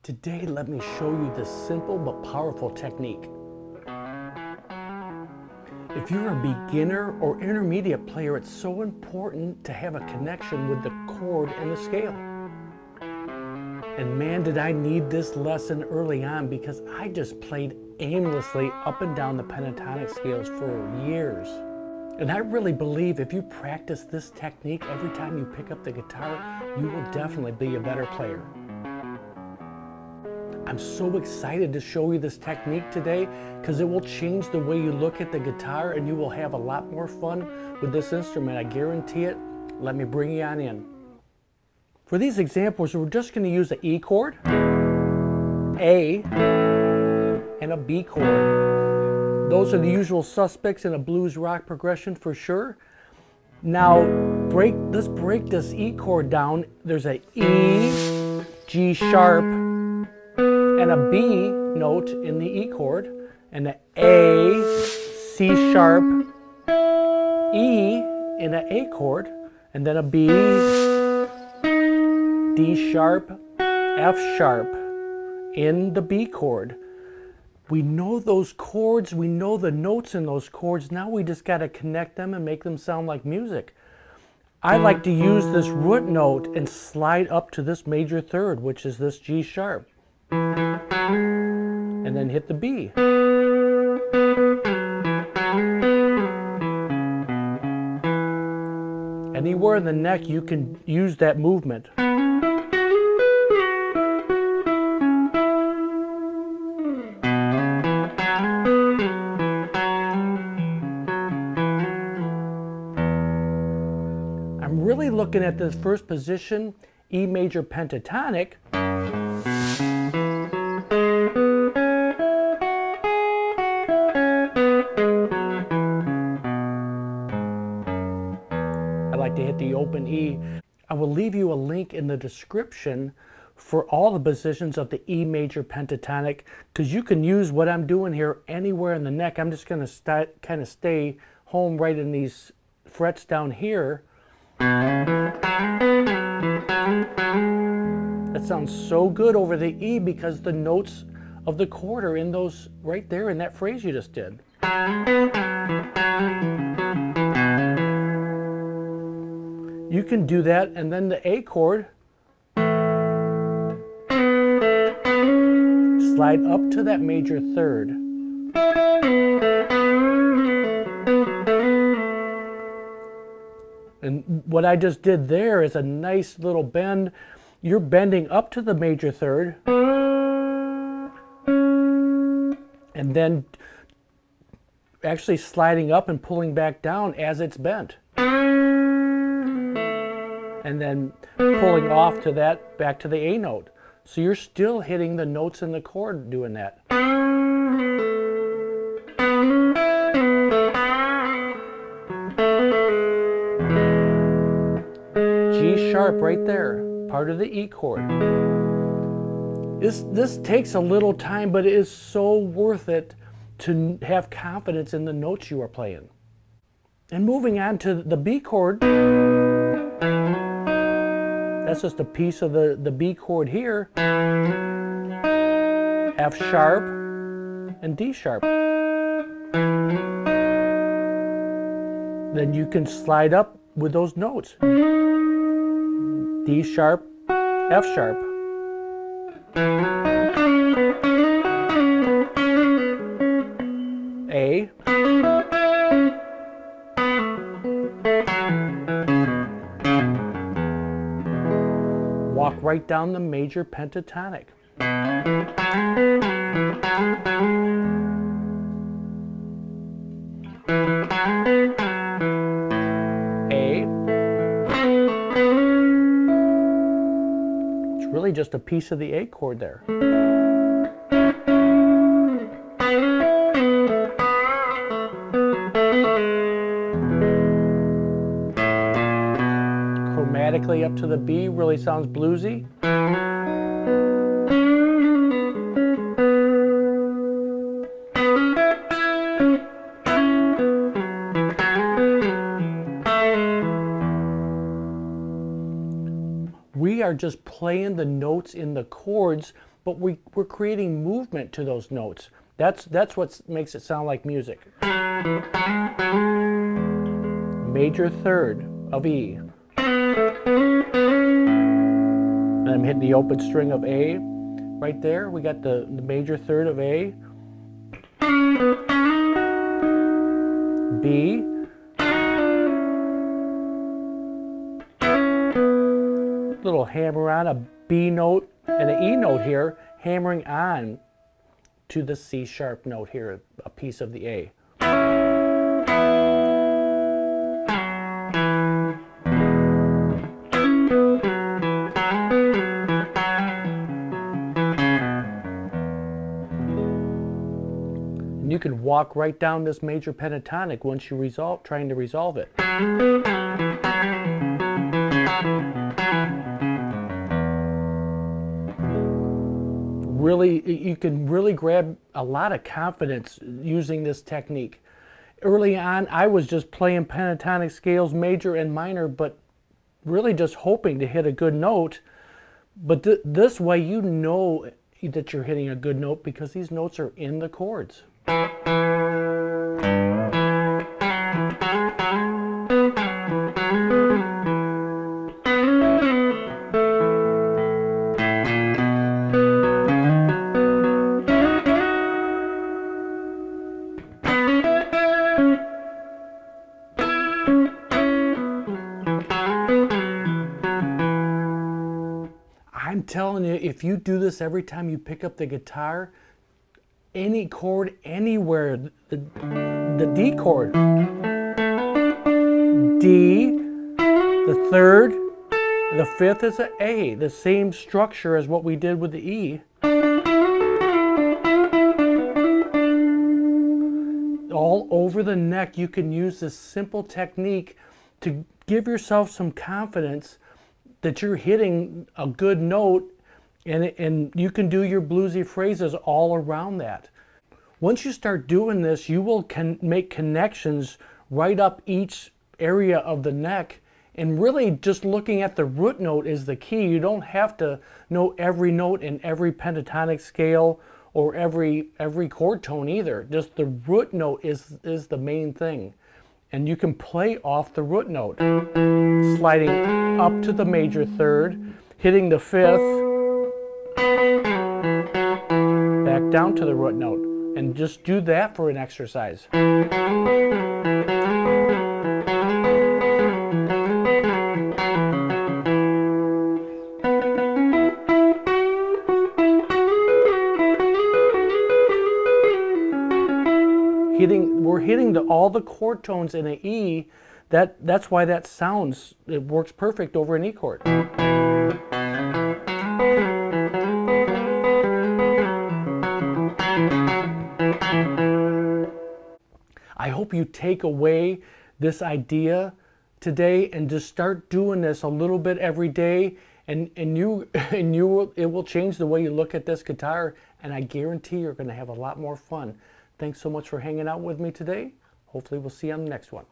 Today, let me show you this simple but powerful technique. If you're a beginner or intermediate player, it's so important to have a connection with the chord and the scale. And man, did I need this lesson early on, because I just played aimlessly up and down the pentatonic scales for years. And I really believe if you practice this technique every time you pick up the guitar, you will definitely be a better player. I'm so excited to show you this technique today because it will change the way you look at the guitar and you will have a lot more fun with this instrument. I guarantee it. Let me bring you on in. For these examples, we're just going to use an E chord, A, and a B chord. Those are the usual suspects in a blues rock progression for sure. Now, let's break this E chord down. There's a E, G sharp, and a B note in the E chord, and an A, C sharp, E in an A chord, and then a B, D sharp, F sharp in the B chord. We know those chords, we know the notes in those chords. Now we just got to connect them and make them sound like music. I like to use this root note and slide up to this major third, which is this G sharp, and then hit the B. Anywhere in the neck you can use that movement. I'm really looking at this first position, E major pentatonic. I like to hit the open E. I will leave you a link in the description for all the positions of the E major pentatonic, because you can use what I'm doing here anywhere in the neck. I'm just going to kind of stay home right in these frets down here. That sounds so good over the E because the notes of the chord are in those right there in that phrase you just did. You can do that, and then the A chord, slide up to that major third. And what I just did there is a nice little bend. You're bending up to the major third, and then actually sliding up and pulling back down as it's bent. And then pulling off to that, back to the A note. So you're still hitting the notes in the chord doing that. G sharp right there, part of the E chord. This takes a little time, but it is so worth it to have confidence in the notes you are playing. And moving on to the B chord, that's just a piece of the B chord here. F sharp and D sharp. Then you can slide up with those notes. D sharp, F sharp. A. Walk right down the major pentatonic. A. It's really just a piece of the A chord there. Chromatically up to the B really sounds bluesy. We are just playing the notes in the chords but we're creating movement to those notes. That's what makes it sound like music. Major third of E. And I'm hitting the open string of A right there. We got the major third of A. B. Little hammer on a B note and an E note here, hammering on to the C sharp note here, a piece of the A. And you can walk right down this major pentatonic once you trying to resolve it. Really, you can really grab a lot of confidence using this technique. Early on, I was just playing pentatonic scales, major and minor, but really just hoping to hit a good note. But this way, you know that you're hitting a good note because these notes are in the chords. I'm telling you, if you do this every time you pick up the guitar, any chord, anywhere, the D chord, D, the third, the fifth is an A, the same structure as what we did with the E. All over the neck, you can use this simple technique to give yourself some confidence that you're hitting a good note, and you can do your bluesy phrases all around that. Once you start doing this, you will make connections right up each area of the neck, and really just looking at the root note is the key. You don't have to know every note in every pentatonic scale or every chord tone either. Just the root note is the main thing. And you can play off the root note, sliding up to the major third, hitting the fifth, back down to the root note, and just do that for an exercise. We're hitting all the chord tones in an E. That's why that sounds, it works perfect over an E chord. I hope you take away this idea today and just start doing this a little bit every day, and it will change the way you look at this guitar, and I guarantee you're going to have a lot more fun. Thanks so much for hanging out with me today. Hopefully we'll see you on the next one.